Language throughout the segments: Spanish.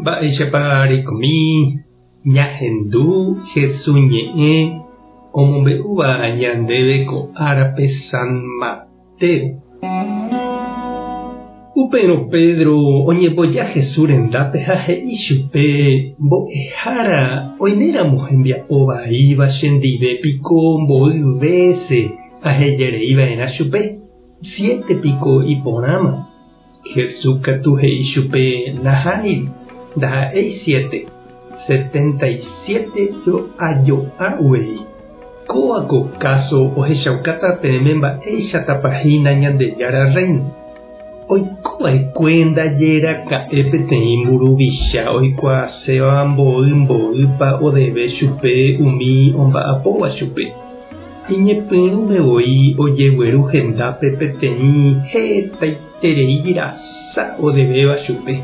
Mba'éichapa ñahendu Jesús ñe'ẽ omombe'úva ñandéve ko árape San Mateo. Upérõ Pedro oñemboja Jesús rendápe ha he'i chupe mbo'ehára oiméramo hembiapo vaíva chendivépiko mbo'y véce ahejereiva'erã chupe 7 piko iporãma. Jesús katu he'i chupe nahániri ndaha'éi 7, 77 ajo'ã'uvei. Kóvako caso ohechaukáta peẽme mba'éichatapahína Ñandejára Reino. Oikova'ekue ndajeraka'e peteĩ mburuvicha oikuaaséva mbo'ýpa odeve chupe umi omba'apóva chupe. Iñepyrũmevoi ojegueru hendápe peteĩ hetaiterei rasa odevéva chupe.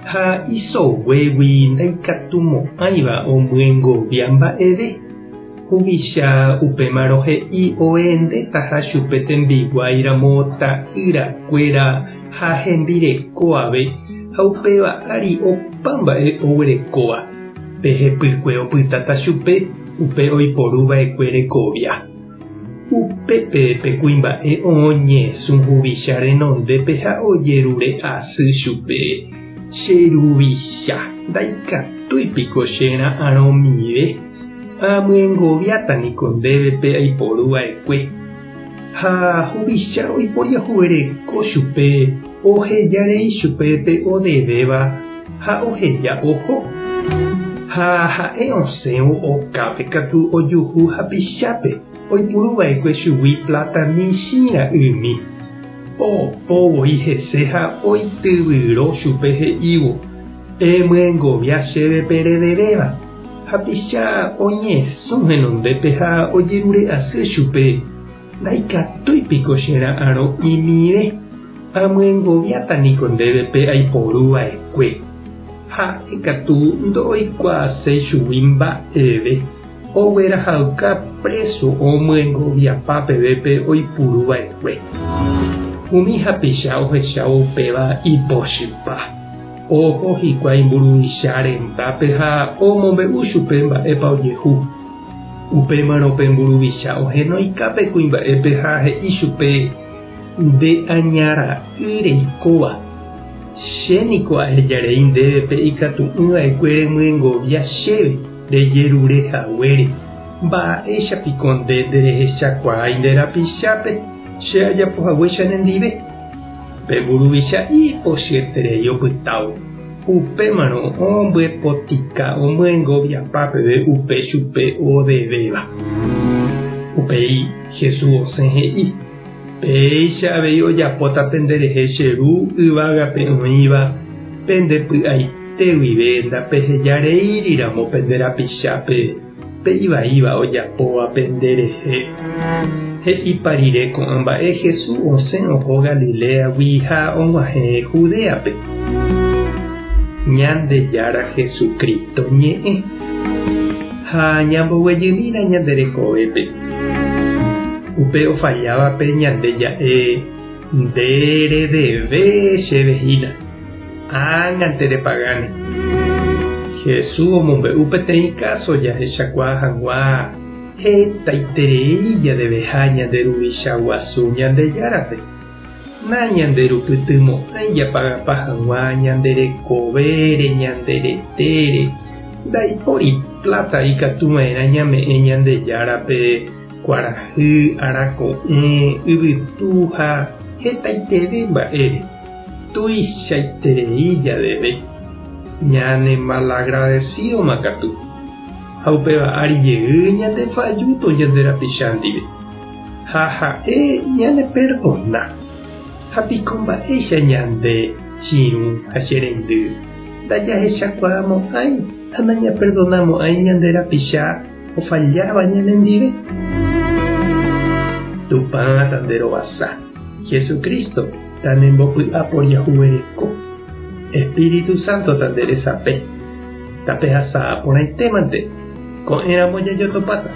Ha isoguégui ndaikatumo'ãiva omyengovia mba'eve. Huvicha upémarõ he'i oendetaha chupe tembiguairamo ta'yrakuéra ha hembireko ave ha upéva ári opa mba'e oguerekóva. Pehepykue opytáta chupe upe oiporuva'ekue rekovia. Upépe kuimba'e oñesũ huvicha renondépe ha ojerure asy chupe. Cheruvicha ndaikatúipiko chera'ãrõmive. Amyengoviáta niko ndévepe aiporuva'ekue. Ha huvicha oiporiahuvereko chupe ohejarei chupépe odevéva ha oheja oho. Ha ha'e osẽvo okápe katu ojuhu hapichápe oipuruva'ekue chugui plata michĩra ymi. Opóvoi hese ha oityvyro chupe he'ívo emyengovia chéve perederéva. Hapicha oñesũ henondépe ha ojerure asy chupe ndaikatúipiko chera'ãrõ imíre. Amyengoviáta niko ndévepe aiporuva'ekue. Ha'e katu ndo'oikuaaséi chugui mba'eve oguerahayka preso omyengoviapa pevépe oipuruva'ekue. Umi hapicha ohechávo upéva ipochýpa. Oho hikuái mburuvicha rendápe ha omombe'u chupe mba'épa ojehu. Upémarõ pe mburuvicha ohenoikápe kuimba'épe ha he'i chupe ndeañara'ỹ reikóva. Chéniko ahejarei ndévepe ikatu'ỹva'ekue remyengovia chéve rejerurehaguére. Mba'éichapiko nde nderehechakuaái nde rapichápe che ajapohaguéicha nendive. Pe mburuvicha ipochyeterei opytávo. Upémarõ ombyepotĩka omyengoviapa peve upe chupe odevéva. Upéi Jesús osẽ he'i. Péicha avei ojapóta penderehe cheru yvágape oĩva pendepy'aite guive ndapehejareíriramo penderapichápe pe'ivaíva ojapóva penderehe. He'íparire ko'ã mba'e Jesús osẽ oho Galileagui ha og̃uahẽ Judeape. Ñandejára Jesucristo ñe'ẽ ha ñamboguejymína ñanderekovépe. Upe ofallávape ñandeja'e nderedeve chevehína. Ág̃ante repagani. Jesús omombe'u peteĩ káso jahechakuaa hag̃ua hetaiterei jadeveha ñanderuvicha guasu Ñandejárape. Na ñanderupytymo'ãi japagapa hag̃ua ñanderekovére ñanderetére. Ndaipóri plata ikatuva'erã ñame'ẽ Ñandejárape kuarahy, arako'ẽ, yvytu ha hetaiteve mba'ére. Tuichaiterei jadeve. Ñane malagradecido makatu. Ha upéva ári jey ñandefajúto ñanderapicha ndive. Ha ha'e ñane perdona. Hapiko mba'éicha ñande chiru ha cherendy. Ndajahechakuaamo'ãi ha nañaperdonamo'ãi ñanderapicha ofalláva ñanendive. Tupã tanderovasa. Jesucristo tanembopu'ãporiahuvereko. Espíritu Santo tanderesape. Tapehasa porãitémante. Ko'ẽramo jajotopáta.